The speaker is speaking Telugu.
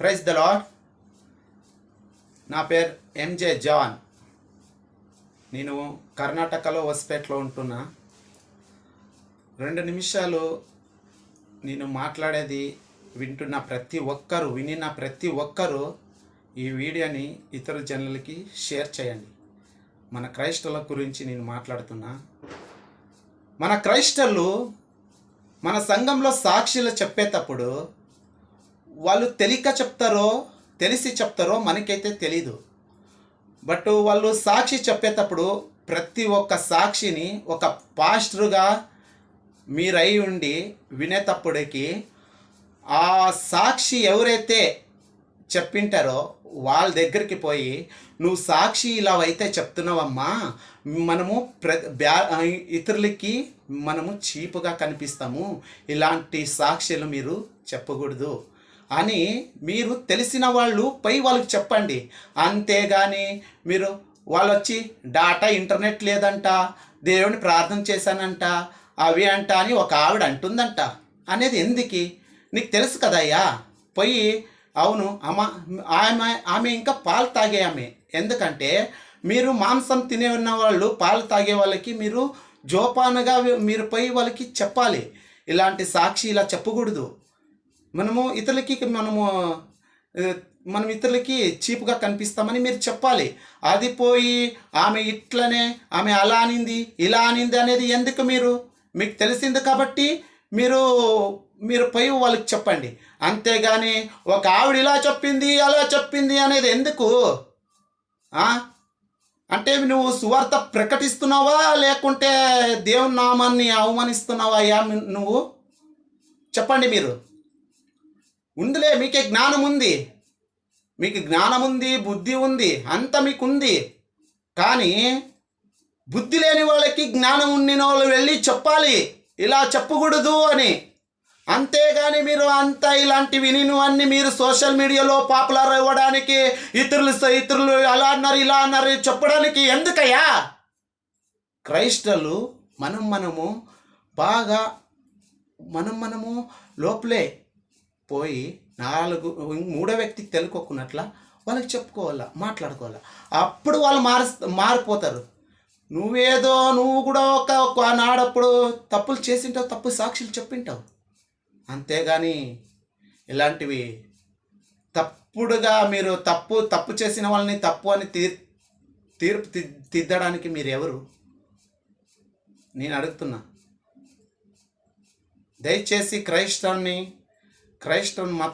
Praise the lord. నా పేరు ఎంజే జాన్. నేను కర్ణాటకలో హొస్పేట్లో ఉంటున్నా. 2 నిమిషాలు నేను మాట్లాడేది వింటున్న ప్రతి ఒక్కరూ ఈ వీడియోని ఇతర జనులకి షేర్ చేయండి. మన క్రైస్తవుల గురించి నేను మాట్లాడుతున్నా. మన క్రైస్తవులు మన సంఘంలో సాక్షులు చెప్పేటప్పుడు వాళ్ళు తెలిసి చెప్తారో మనకైతే తెలీదు. బట్ వాళ్ళు సాక్షి చెప్పేటప్పుడు ప్రతి ఒక్క సాక్షిని ఒక పాస్టర్గా మీరై ఉండి వినేటప్పటికి ఆ సాక్షి ఎవరైతే చెప్పింటారో వాళ్ళ దగ్గరికి పోయి, నువ్వు సాక్షి ఇలా అయితే చెప్తున్నావమ్మా, మనము ఇతరులకి మనము చీపుగా కనిపిస్తాము, ఇలాంటి సాక్షులు మీరు చెప్పకూడదు అని మీరు తెలిసిన వాళ్ళు పై వాళ్ళకి చెప్పండి. అంతేగాని మీరు వాళ్ళు వచ్చి డాటా ఇంటర్నెట్ లేదంట, దేవుని ప్రార్థన చేశానంట, అవి అంట అని ఒక ఆవిడ అంటుందంట అనేది ఎందుకు? నీకు తెలుసు కదయ్యా. పోయి అవును ఆమె ఇంకా పాలు తాగే ఆమె. ఎందుకంటే మీరు మాంసం తినే ఉన్న వాళ్ళు పాలు తాగే వాళ్ళకి మీరు జోపానుగా మీరు పోయి వాళ్ళకి చెప్పాలి. ఇలాంటి సాక్షి ఇలా చెప్పకూడదు. మనం ఇతరులకి చీపుగా కనిపిస్తామని మీరు చెప్పాలి. అది పోయి ఆమె ఇట్లనే, ఆమె అలా అనింది, ఇలా అనింది అనేది ఎందుకు? మీకు తెలిసింది కాబట్టి మీరు పోయి వాళ్ళకి చెప్పండి. అంతేగాని ఒక ఆవిడ ఇలా చెప్పింది, అలా చెప్పింది అనేది ఎందుకు? అంటే నువ్వు సువార్త ప్రకటిస్తున్నావా లేకుంటే దేవుని నామాన్ని అవమానిస్తున్నావా? అయ్యా నువ్వు చెప్పండి. మీరు ఉందిలే, మీకే జ్ఞానం ఉంది, మీకు జ్ఞానం ఉంది, బుద్ధి ఉంది, అంత మీకుంది. కానీ బుద్ధి లేని వాళ్ళకి జ్ఞానం ఉండిన వాళ్ళు వెళ్ళి చెప్పాలి, ఇలా చెప్పకూడదు అని. అంతేగాని మీరు అంతా ఇలాంటివి అన్ని మీరు సోషల్ మీడియాలో పాపులర్ అవ్వడానికి, ఇతరులు అలా అన్నారు, ఇలా అన్నారు చెప్పడానికి ఎందుకయ్యా? క్రైస్తవులు మనము బాగా మనము లోపలే పోయి మూడో వ్యక్తికి తెలుకోకున్నట్ల వాళ్ళకి చెప్పుకోవాలా, మాట్లాడుకోవాలా. అప్పుడు వాళ్ళు మారిపోతారు. నువ్వు కూడా ఒక నాడప్పుడు తప్పులు చేసింటావు, తప్పు సాక్షులు చెప్పింటావు. అంతేగాని ఇలాంటివి తప్పుడుగా మీరు తప్పు చేసిన వాళ్ళని తప్పు అని తీర్పు తిద్దడానికి మీరు ఎవరు? నేను అడుగుతున్నా. దయచేసి క్రైస్తవుని మత